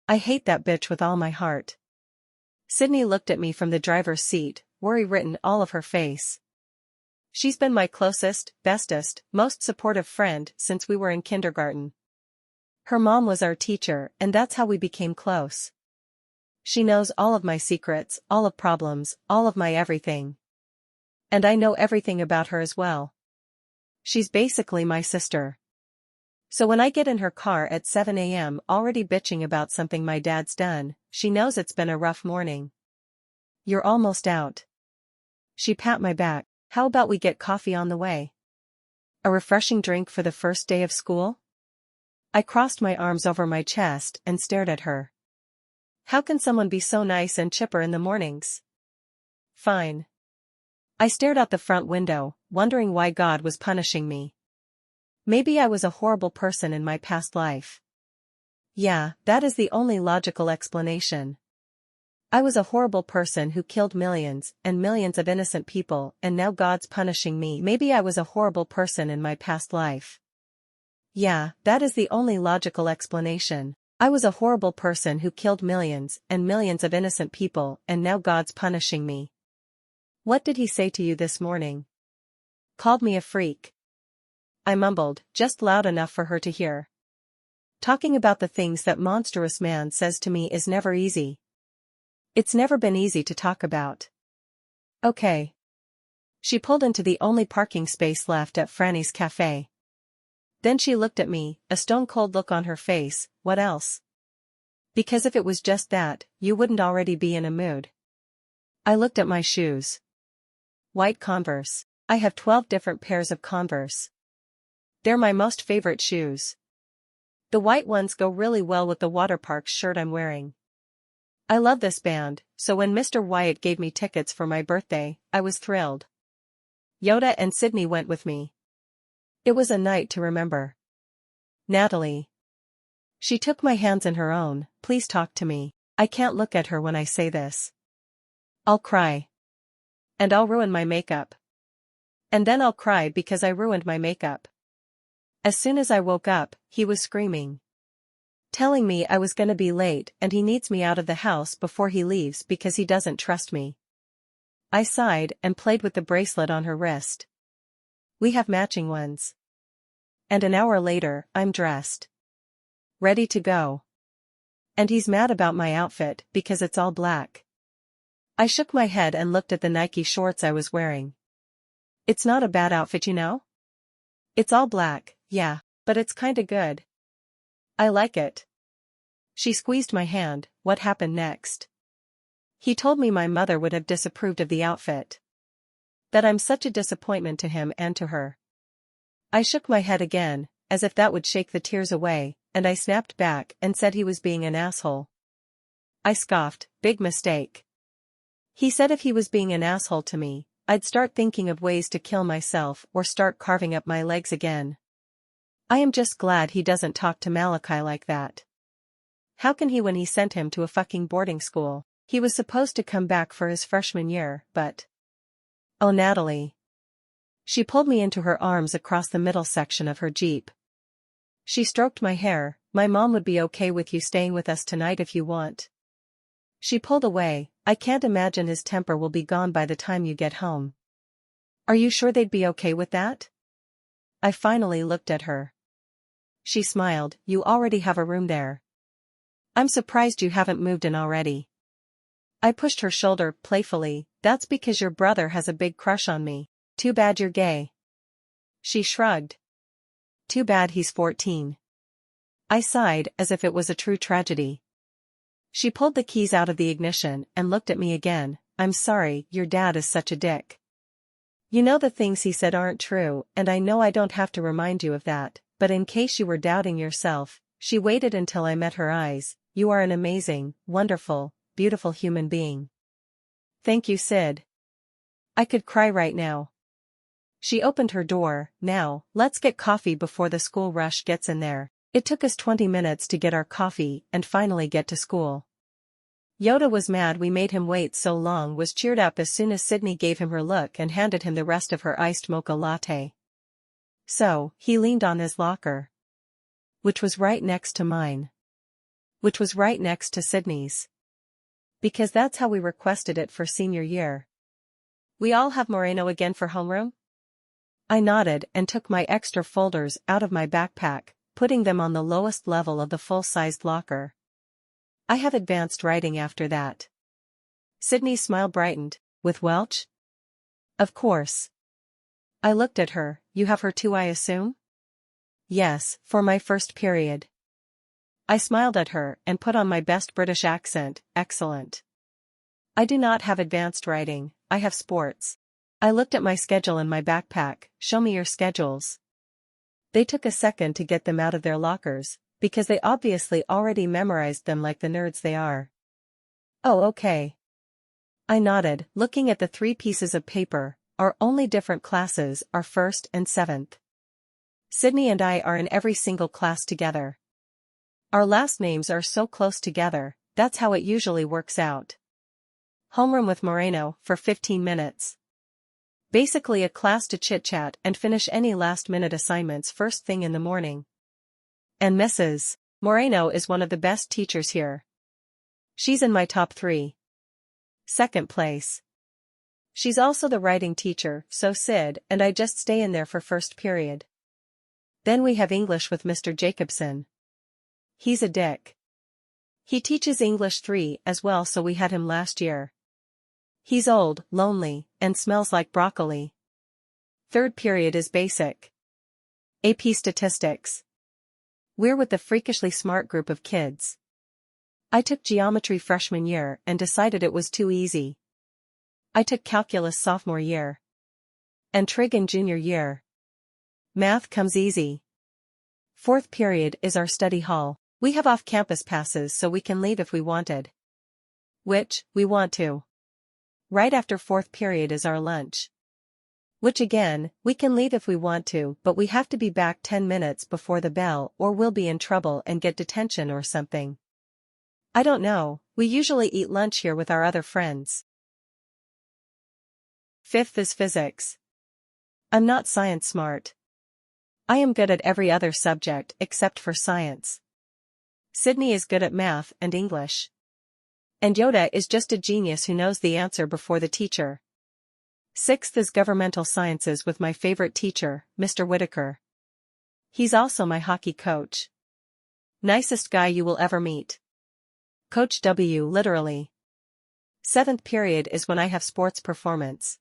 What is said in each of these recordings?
I hate that bitch with all my heart. Sydney looked at me from the driver's seat, worry written all of her face. She's been my closest, bestest, most supportive friend since we were in kindergarten. Her mom was our teacher and that's how we became close. She knows all of my secrets, all of problems, all of my everything. And I know everything about her as well. She's basically my sister. So when I get in her car at 7 a.m. already bitching about something my dad's done, she knows it's been a rough morning. You're almost out. She pat my back. How about we get coffee on the way? A refreshing drink for the first day of school? I crossed my arms over my chest and stared at her. How can someone be so nice and chipper in the mornings? Fine. I stared out the front window, wondering why God was punishing me. Maybe I was a horrible person in my past life. Yeah, that is the only logical explanation. I was a horrible person who killed millions and millions of innocent people and now God's punishing me. Maybe I was a horrible person in my past life. Yeah, that is the only logical explanation. I was a horrible person who killed millions and millions of innocent people and now God's punishing me. What did he say to you this morning? Called me a freak. I mumbled, just loud enough for her to hear. Talking about the things that monstrous man says to me is never easy. It's never been easy to talk about. Okay. She pulled into the only parking space left at Franny's cafe. Then she looked at me, a stone-cold look on her face. What else? Because if it was just that, you wouldn't already be in a mood. I looked at my shoes. White Converse. I have 12 different pairs of Converse. They're my most favorite shoes. The white ones go really well with the Waterparks shirt I'm wearing. I love this band, so when Mr. Wyatt gave me tickets for my birthday, I was thrilled. Yoda and Sydney went with me. It was a night to remember. Natalie. She took my hands in her own. Please talk to me. I can't look at her when I say this. I'll cry. And I'll ruin my makeup. And then I'll cry because I ruined my makeup. As soon as I woke up, he was screaming. Telling me I was gonna be late and he needs me out of the house before he leaves because he doesn't trust me. I sighed and played with the bracelet on her wrist. We have matching ones. And an hour later, I'm dressed. Ready to go. And he's mad about my outfit because it's all black. I shook my head and looked at the Nike shorts I was wearing. It's not a bad outfit, you know? It's all black, yeah, but it's kinda good. I like it. She squeezed my hand. What happened next? He told me my mother would have disapproved of the outfit. That I'm such a disappointment to him and to her. I shook my head again, as if that would shake the tears away, and I snapped back and said he was being an asshole. I scoffed, big mistake. He said if he was being an asshole to me, I'd start thinking of ways to kill myself or start carving up my legs again. I am just glad he doesn't talk to Malachi like that. How can he when he sent him to a fucking boarding school? He was supposed to come back for his freshman year, but... Oh, Natalie. She pulled me into her arms across the middle section of her Jeep. She stroked my hair. My mom would be okay with you staying with us tonight if you want. She pulled away. I can't imagine his temper will be gone by the time you get home. Are you sure they'd be okay with that? I finally looked at her. She smiled. You already have a room there. I'm surprised you haven't moved in already. I pushed her shoulder playfully. That's because your brother has a big crush on me. Too bad you're gay. She shrugged. Too bad he's 14. I sighed as if it was a true tragedy. She pulled the keys out of the ignition and looked at me again. I'm sorry, your dad is such a dick. You know the things he said aren't true, and I know I don't have to remind you of that, but in case you were doubting yourself, she waited until I met her eyes. You are an amazing, wonderful, beautiful human being. Thank you, Sid. I could cry right now. She opened her door. Now, let's get coffee before the school rush gets in there. It took us 20 minutes to get our coffee and finally get to school. Yoda was mad we made him wait so long, was cheered up as soon as Sydney gave him her look and handed him the rest of her iced mocha latte. So, he leaned on his locker, which was right next to mine. which was right next to Sydney's. Because that's how we requested it for senior year. We all have Moreno again for homeroom? I nodded and took my extra folders out of my backpack, putting them on the lowest level of the full-sized locker. I have advanced writing after that. Sydney's smile brightened. With Welch? Of course. I looked at her. You have her too, I assume? Yes, for my first period. I smiled at her and put on my best British accent. Excellent. I do not have advanced writing, I have sports. I looked at my schedule in my backpack. Show me your schedules. They took a second to get them out of their lockers, because they obviously already memorized them like the nerds they are. Oh, okay. I nodded, looking at the 3 pieces of paper. Our only different classes are 1st and 7th. Sydney and I are in every single class together. Our last names are so close together, that's how it usually works out. Homeroom with Moreno for 15 minutes. Basically a class to chit-chat and finish any last-minute assignments first thing in the morning. And Mrs. Moreno is one of the best teachers here. She's in my top 3. Second place. She's also the writing teacher, so Sid and I just stay in there for first period. Then we have English with Mr. Jacobson. He's a dick. He teaches English 3 as well, so we had him last year. He's old, lonely, and smells like broccoli. Third period is basic. AP Statistics. We're with the freakishly smart group of kids. I took geometry freshman year and decided it was too easy. I took calculus sophomore year. And trig in junior year. Math comes easy. Fourth period is our study hall. We have off-campus passes so we can leave if we wanted. Which, we want to. Right after fourth period is our lunch. Which again, we can leave if we want to, but we have to be back 10 minutes before the bell or we'll be in trouble and get detention or something. I don't know, we usually eat lunch here with our other friends. Fifth is physics. I'm not science smart. I am good at every other subject except for science. Sydney is good at math and English. And Yoda is just a genius who knows the answer before the teacher. Sixth is governmental sciences with my favorite teacher, Mr. Whitaker. He's also my hockey coach. Nicest guy you will ever meet. Coach W, literally. Seventh period is when I have sports performance.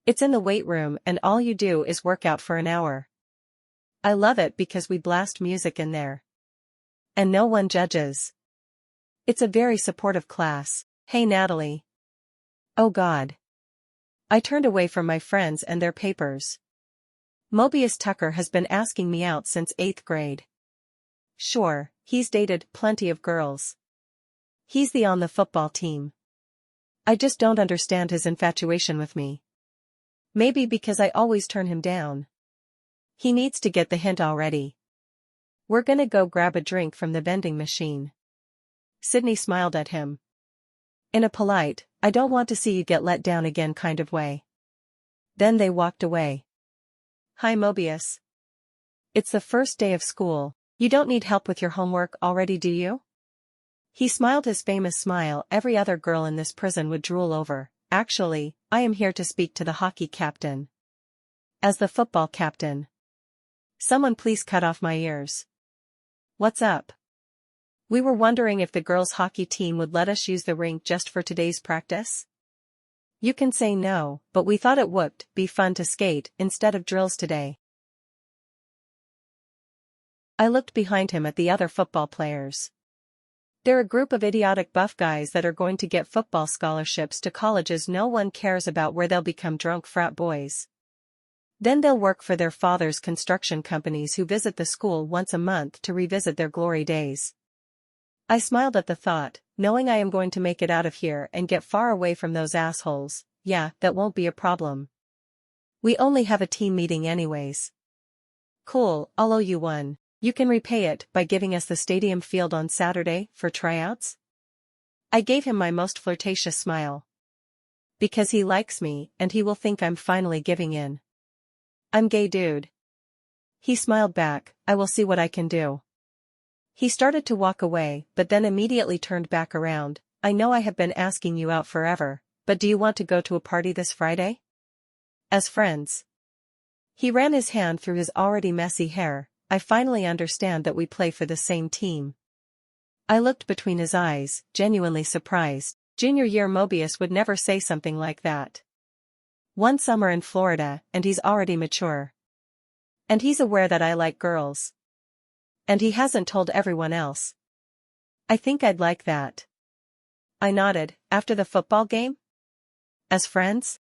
It's in the weight room and all you do is work out for an hour. I love it because we blast music in there. And no one judges. It's a very supportive class. Hey Natalie. Oh God. I turned away from my friends and their papers. Mobius Tucker has been asking me out since 8th grade. Sure, he's dated plenty of girls. He's on the football team. I just don't understand his infatuation with me. Maybe because I always turn him down. He needs to get the hint already. We're gonna go grab a drink from the vending machine. Sydney smiled at him. In a polite, I don't want to see you get let down again kind of way. Then they walked away. Hi Mobius. It's the first day of school, you don't need help with your homework already, do you? He smiled his famous smile every other girl in this prison would drool over. Actually, I am here to speak to the hockey captain. As the football captain. Someone please cut off my ears. What's up? We were wondering if the girls' hockey team would let us use the rink just for today's practice. You can say no, but we thought it would be fun to skate instead of drills today. I looked behind him at the other football players. They're a group of idiotic buff guys that are going to get football scholarships to colleges no one cares about where they'll become drunk frat boys. Then they'll work for their father's construction companies who visit the school once a month to revisit their glory days. I smiled at the thought, knowing I am going to make it out of here and get far away from those assholes. Yeah, that won't be a problem. We only have a team meeting anyways. Cool, I'll owe you one. You can repay it by giving us the stadium field on Saturday for tryouts? I gave him my most flirtatious smile. Because he likes me and he will think I'm finally giving in. I'm gay, dude. He smiled back, I will see what I can do. He started to walk away, but then immediately turned back around. I know I have been asking you out forever, but do you want to go to a party this Friday? As friends. He ran his hand through his already messy hair. I finally understand that we play for the same team. I looked between his eyes, genuinely surprised. Junior year Mobius would never say something like that. One summer in Florida, and he's already mature. And he's aware that I like girls. And he hasn't told everyone else. I think I'd like that. I nodded. After the football game? As friends?